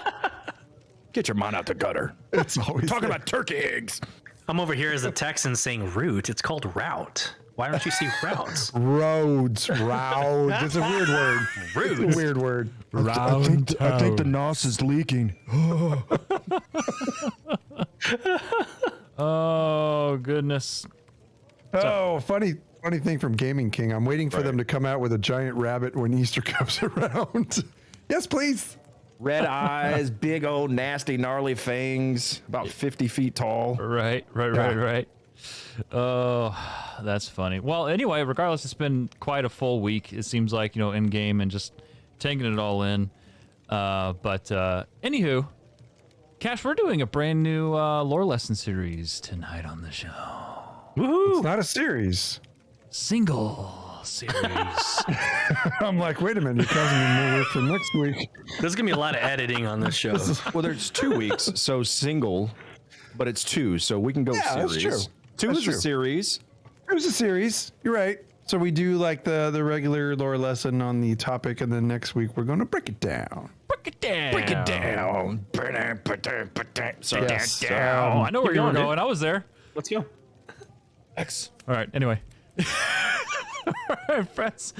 Get your mind out the gutter. It's always Talking there. about turkey eggs. I'm over here as a Texan saying route. It's called route. Why don't you see routes? roads. It's a weird word. Routes. It's a weird word. I think the NOS is leaking. Oh, goodness. Oh, funny thing from Gaming King. I'm waiting for them to come out with a giant rabbit when Easter comes around. Yes, please. Red eyes, big old nasty gnarly fangs, about 50 feet tall. Right. Oh, that's funny. Well, anyway, regardless, it's been quite a full week. It seems like, in game and just taking it all in. But anywho, Cash, we're doing a brand new lore lesson series tonight on the show. Woohoo! It's not a series. Single series. I'm like, wait a minute, you're causing me more work for next week. There's gonna be a lot of editing on this show. Well, there's 2 weeks, so single, but it's 2, so we can go Yeah, that's series. true. 2 That's is true. a series. It was a series. You're right. So we do like the regular lore lesson on the topic, and then next week we're going to break it down. Break it down. Break it down. Sorry. Yes. Oh, I know where you were going, dude. going. I was there. Let's go. X. All right. Anyway. All right, friends.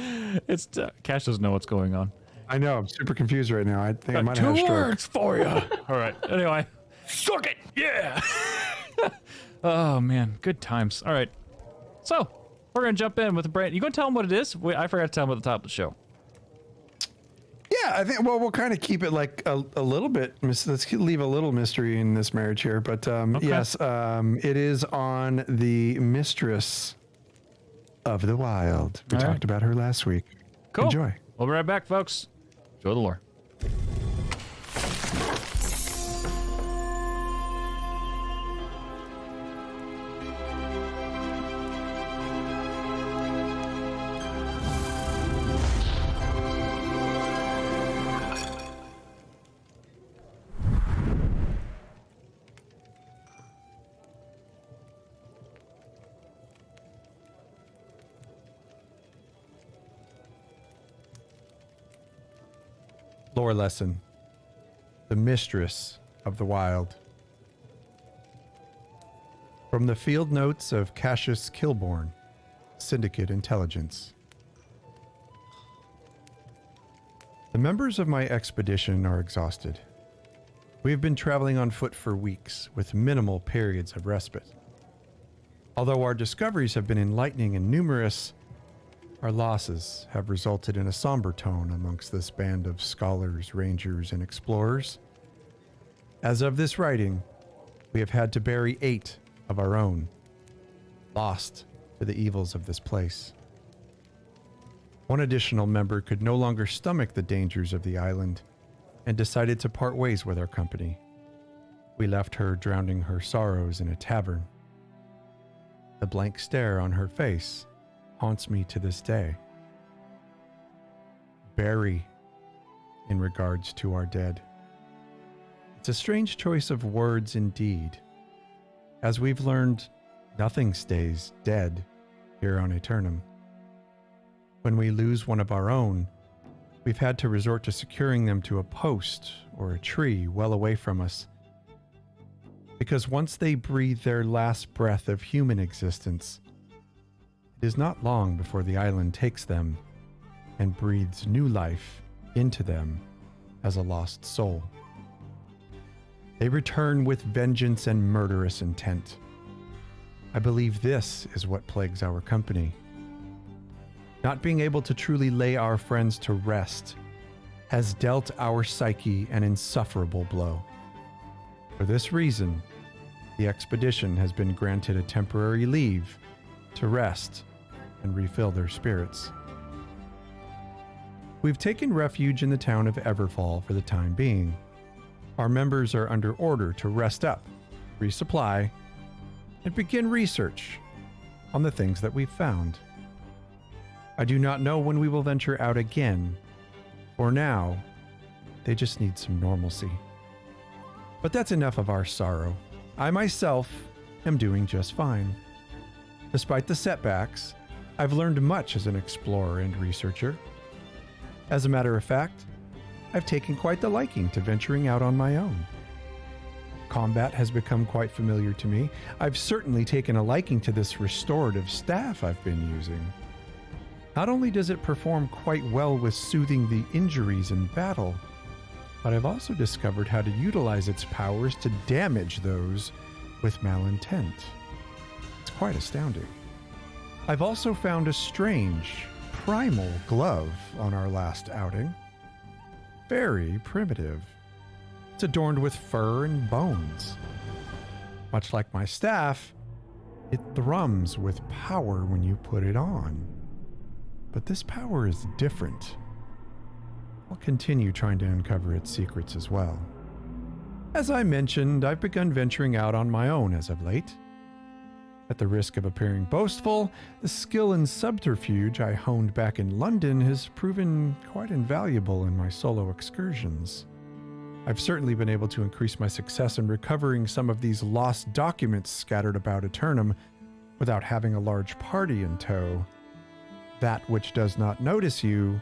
It's Cash doesn't know what's going on. I know. I'm super confused right now. I think I might have a Two stroke. words for you. All right. Anyway. Suck it. Yeah. Oh man, good times. All right. So we're gonna jump in with a brand. You gonna tell them what it is? Wait, I forgot to tell them at the top of the show. Yeah, I think. Well, we'll kind of keep it like a little bit. Let's leave a little mystery in this marriage here. But yes, it is on the Mistress of the Wild. We All talked right. about her last week. Cool. Enjoy. We'll be right back, folks. Enjoy the lore. Lore lesson. The Mistress of the Wild. From the field notes of Cassius Kilborn, Syndicate Intelligence. The members of my expedition are exhausted. We have been traveling on foot for weeks with minimal periods of respite. Although our discoveries have been enlightening and numerous, our losses have resulted in a somber tone amongst this band of scholars, rangers, and explorers. As of this writing, we have had to bury 8 of our own, lost to the evils of this place. One additional member could no longer stomach the dangers of the island and decided to part ways with our company. We left her drowning her sorrows in a tavern. The blank stare on her face haunts me to this day. Bury, in regards to our dead. It's a strange choice of words indeed. As we've learned, nothing stays dead here on Aeternum. When we lose one of our own, we've had to resort to securing them to a post or a tree well away from us. Because once they breathe their last breath of human existence, it is not long before the island takes them and breathes new life into them as a lost soul. They return with vengeance and murderous intent. I believe this is what plagues our company. Not being able to truly lay our friends to rest has dealt our psyche an insufferable blow. For this reason, the expedition has been granted a temporary leave to rest and refill their spirits. We've taken refuge in the town of Everfall for the time being. Our members are under order to rest up, resupply, and begin research on the things that we've found. I do not know when we will venture out again. For now, they just need some normalcy. But that's enough of our sorrow. I myself am doing just fine. Despite the setbacks, I've learned much as an explorer and researcher. As a matter of fact, I've taken quite the liking to venturing out on my own. Combat has become quite familiar to me. I've certainly taken a liking to this restorative staff I've been using. Not only does it perform quite well with soothing the injuries in battle, but I've also discovered how to utilize its powers to damage those with malintent. It's quite astounding. I've also found a strange Primal Glove on our last outing. Very primitive. It's adorned with fur and bones. Much like my staff, it thrums with power when you put it on. But this power is different. I'll continue trying to uncover its secrets as well. As I mentioned, I've begun venturing out on my own as of late. At the risk of appearing boastful, the skill and subterfuge I honed back in London has proven quite invaluable in my solo excursions. I've certainly been able to increase my success in recovering some of these lost documents scattered about Aeternum without having a large party in tow. That which does not notice you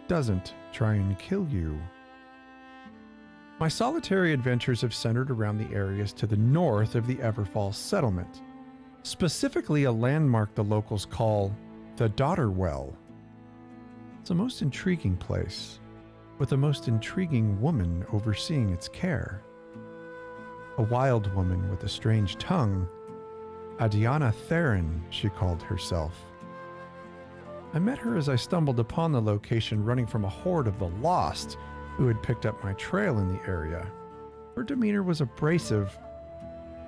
doesn't try and kill you. My solitary adventures have centered around the areas to the north of the Everfall settlement, specifically a landmark the locals call the Daughter Well. It's a most intriguing place, with a most intriguing woman overseeing its care. A wild woman with a strange tongue, Adiana Theron, she called herself. I met her as I stumbled upon the location running from a horde of the lost who had picked up my trail in the area. Her demeanor was abrasive,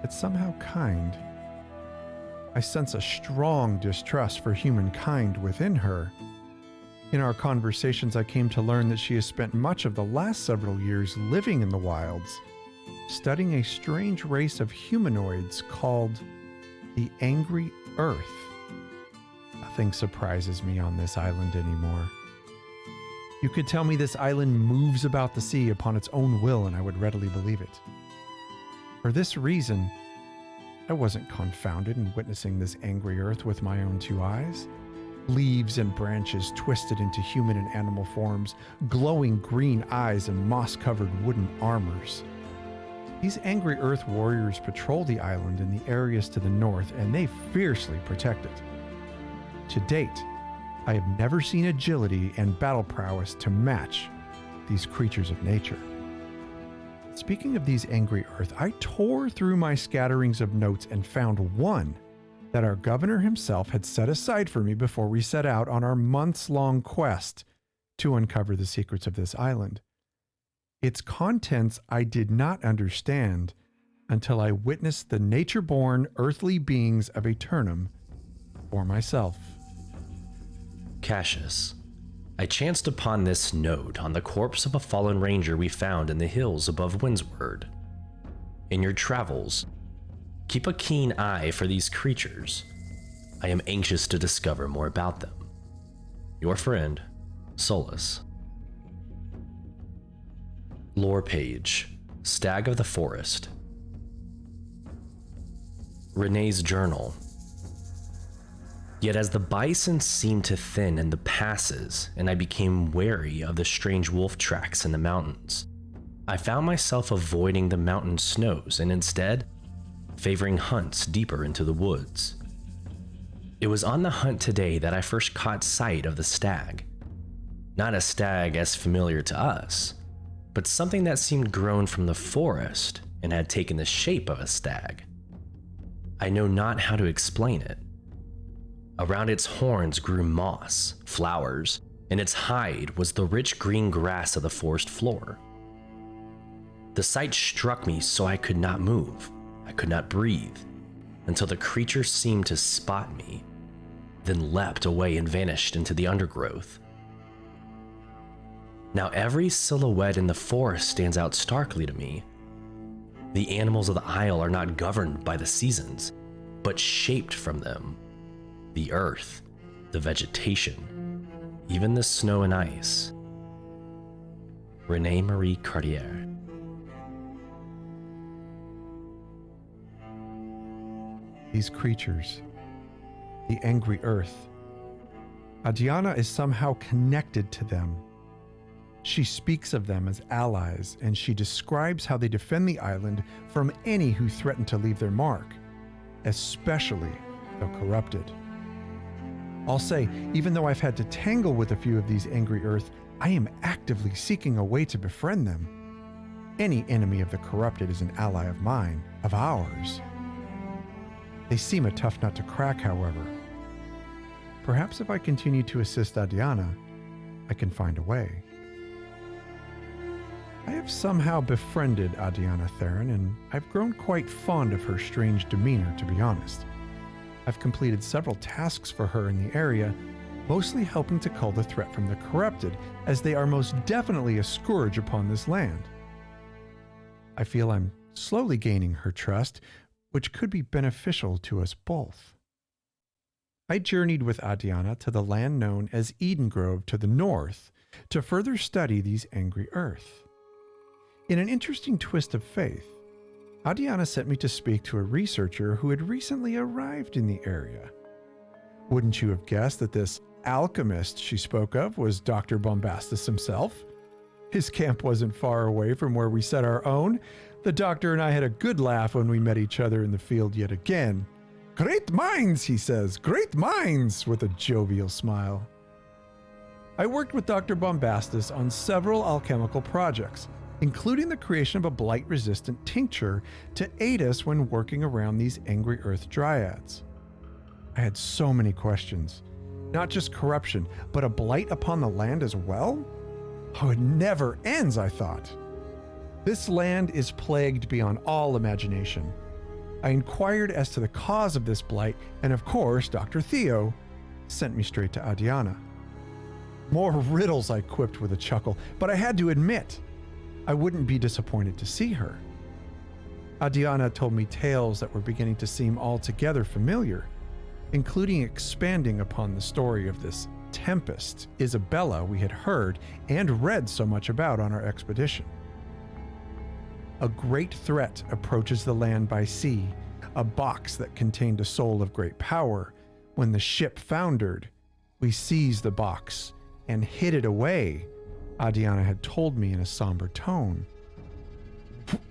yet somehow kind. I sense a strong distrust for humankind within her. In our conversations, I came to learn that she has spent much of the last several years living in the wilds, studying a strange race of humanoids called the Angry Earth. Nothing surprises me on this island anymore. You could tell me this island moves about the sea upon its own will, and I would readily believe it. For this reason, I wasn't confounded in witnessing this angry earth with my own two eyes. leaves and branches twisted into human and animal forms, glowing green eyes and moss-covered wooden armors. These angry earth warriors patrol the island in the areas to the north, and they fiercely protect it. To date, I have never seen agility and battle prowess to match these creatures of nature. Speaking of these angry earth, I tore through my scatterings of notes and found one that our governor himself had set aside for me before we set out on our months-long quest to uncover the secrets of this island. Its contents I did not understand until I witnessed the nature-born earthly beings of Aeternum for myself. Cassius, I chanced upon this note on the corpse of a fallen ranger we found in the hills above Windsward. In your travels, keep a keen eye for these creatures. I am anxious to discover more about them. Your friend, Solus. Lore page, Stag of the Forest. Renee's journal. Yet as the bison seemed to thin in the passes and I became wary of the strange wolf tracks in the mountains, I found myself avoiding the mountain snows and instead favoring hunts deeper into the woods. It was on the hunt today that I first caught sight of the stag. Not a stag as familiar to us, but something that seemed grown from the forest and had taken the shape of a stag. I know not how to explain it. Around its horns grew moss, flowers, and its hide was the rich green grass of the forest floor. The sight struck me so I could not move. I could not breathe until the creature seemed to spot me, then leapt away and vanished into the undergrowth. Now every silhouette in the forest stands out starkly to me. The animals of the isle are not governed by the seasons, but shaped from them. The earth, the vegetation, even the snow and ice. Renee Marie Cartier. These creatures, the angry earth. Adiana is somehow connected to them. She speaks of them as allies, and she describes how they defend the island from any who threaten to leave their mark, especially the corrupted. I'll say, even though I've had to tangle with a few of these angry earth, I am actively seeking a way to befriend them. Any enemy of the corrupted is an ally of mine, of ours. They seem a tough nut to crack, however. Perhaps if I continue to assist Adiana, I can find a way. I have somehow befriended Adiana Theron, and I've grown quite fond of her strange demeanor, to be honest. I've completed several tasks for her in the area, mostly helping to cull the threat from the corrupted, as they are most definitely a scourge upon this land. I feel I'm slowly gaining her trust, which could be beneficial to us both. I journeyed with Adiana to the land known as Eden Grove to the north to further study these angry earth. In an interesting twist of fate, Adiana sent me to speak to a researcher who had recently arrived in the area. Wouldn't you have guessed that this alchemist she spoke of was Dr. Bombastus himself? His camp wasn't far away from where we set our own. The doctor and I had a good laugh when we met each other in the field yet again. "Great minds," he says, "great minds," with a jovial smile. I worked with Dr. Bombastus on several alchemical projects, including the creation of a blight-resistant tincture to aid us when working around these angry earth dryads. I had so many questions. Not just corruption, but a blight upon the land as well? Oh, it never ends, I thought. This land is plagued beyond all imagination. I inquired as to the cause of this blight, and of course, Dr. Theo sent me straight to Adiana. More riddles, I quipped with a chuckle, but I had to admit, I wouldn't be disappointed to see her. Adiana told me tales that were beginning to seem altogether familiar, including expanding upon the story of this Tempest, Isabella, we had heard and read so much about on our expedition. A great threat approaches the land by sea, a box that contained a soul of great power. When the ship foundered, We seized the box and hid it away, Adiana had told me in a somber tone.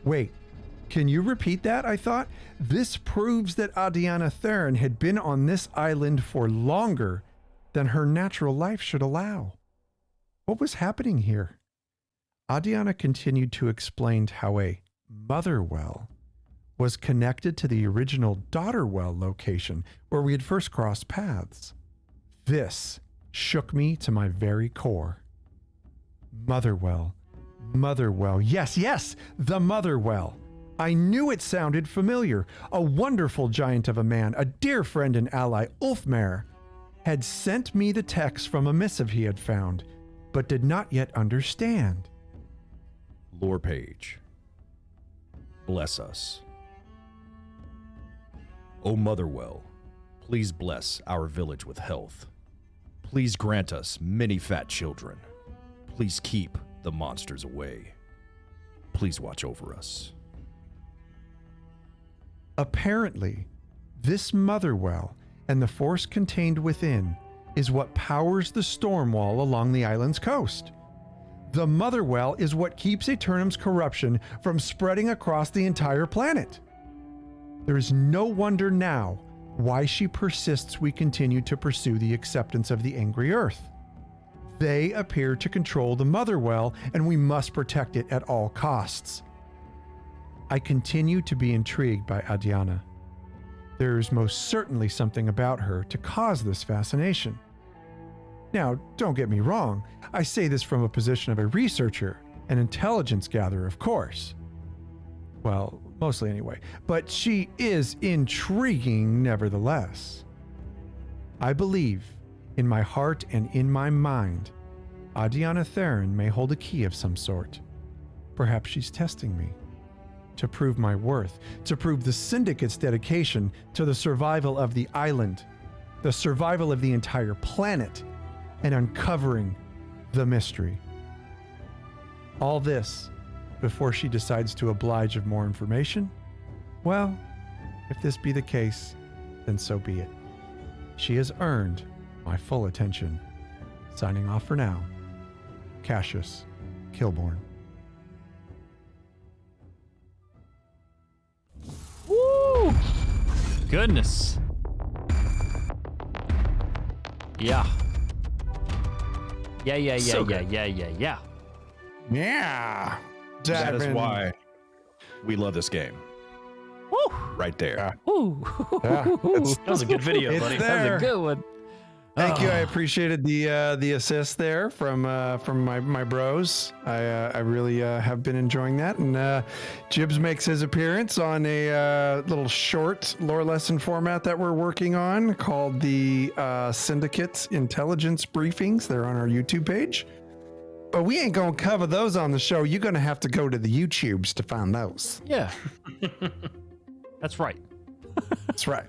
Wait, can you repeat that? I thought. This proves that Adiana Theron had been on this island for longer than her natural life should allow. What was happening here? Adiana continued to explain how a mother well was connected to the original daughter well location where we had first crossed paths. This shook me to my very core. Mother well. Yes, the mother well. I knew it sounded familiar. A wonderful giant of a man, a dear friend and ally, Ulfmare, had sent me the text from a missive he had found, but did not yet understand. Lore page. Bless us. O Motherwell, please bless our village with health. Please grant us many fat children. Please keep the monsters away. Please watch over us. Apparently, this mother well and the force contained within is what powers the storm wall along the island's coast. The mother well is what keeps Aeternum's corruption from spreading across the entire planet. There is no wonder now why she persists we continue to pursue the acceptance of the angry earth. They appear to control the mother well, and we must protect it at all costs. I continue to be intrigued by Adiana. There is most certainly something about her to cause this fascination. Now, don't get me wrong, I say this from a position of a researcher, an intelligence gatherer, of course. Well, mostly anyway, but she is intriguing nevertheless. I believe, in my heart and in my mind, Adiana Theron may hold a key of some sort. Perhaps she's testing me. To prove my worth, to prove the Syndicate's dedication to the survival of the island, the survival of the entire planet, and uncovering the mystery. All this before she decides to oblige of more information? Well, if this be the case, then so be it. She has earned my full attention. Signing off for now, Cassius Kilborn. Woo! Goodness. Yeah. Yeah. So good. Yeah. Yeah. That is Dive in. why we love this game. Woo! Right there. Woo! Yeah, That was a good video, It's buddy. there. That was a good one. Thank you. I appreciated the assist there from my bros. I really have been enjoying that. And Jibs makes his appearance on a little short lore lesson format that we're working on called the Syndicate Intelligence Briefings. They're on our YouTube page. But we ain't gonna cover those on the show. You're gonna have to go to the YouTubes to find those. Yeah. That's right. That's right.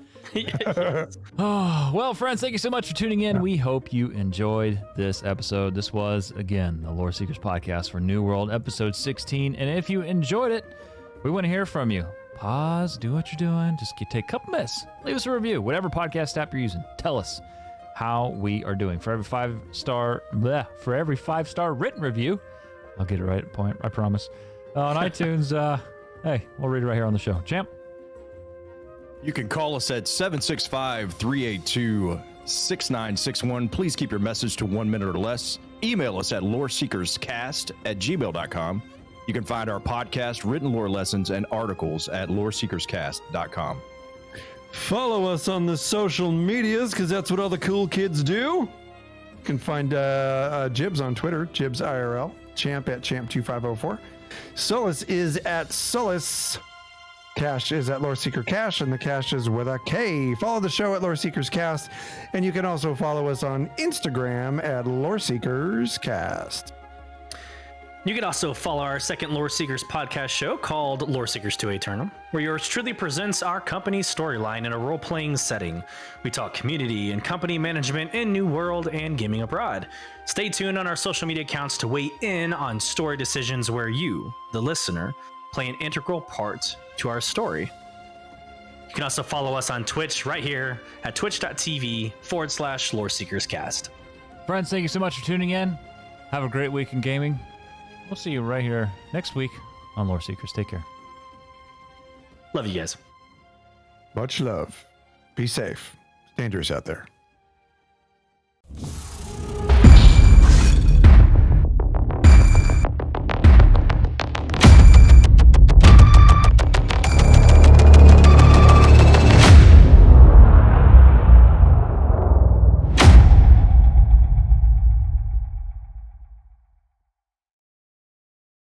Oh, well, friends, thank you so much for tuning in. We hope you enjoyed this episode. This was, again, the Loreseekers podcast for New World, episode 16. And if you enjoyed it, we want to hear from you. Pause, do what you're doing. Just take a couple minutes. Leave us a review, whatever podcast app you're using. Tell us how we are doing. For every five-star written review, I'll get it right at point, I promise. On iTunes, hey, we'll read it right here on the show. Champ? You can call us at 765-382-6961. Please keep your message to 1 minute or less. Email us at loreseekerscast@gmail.com. You can find our podcast, written lore lessons, and articles at loreseekerscast.com. Follow us on the social medias because that's what all the cool kids do. You can find Jibs on Twitter, Jibs IRL, Champ at Champ2504. Solus is at Solus. Cash is at Loreseeker Cash, and the Cash is with a K. Follow the show at Loreseekers Cast, and you can also follow us on Instagram at Loreseekers Cast. You can also follow our second Loreseekers podcast show called Loreseekers to Aeternum, where yours truly presents our company's storyline in a role-playing setting. We talk community and company management in New World and gaming abroad. Stay tuned on our social media accounts to weigh in on story decisions where you, the listener, play an integral part to our story. You can also follow us on Twitch right here at twitch.tv/LoreSeekersCast. Friends, thank you so much for tuning in. Have a great week in gaming. We'll see you right here next week on Lore Seekers. Take care. Love you guys. Much love. Be safe. It's dangerous out there.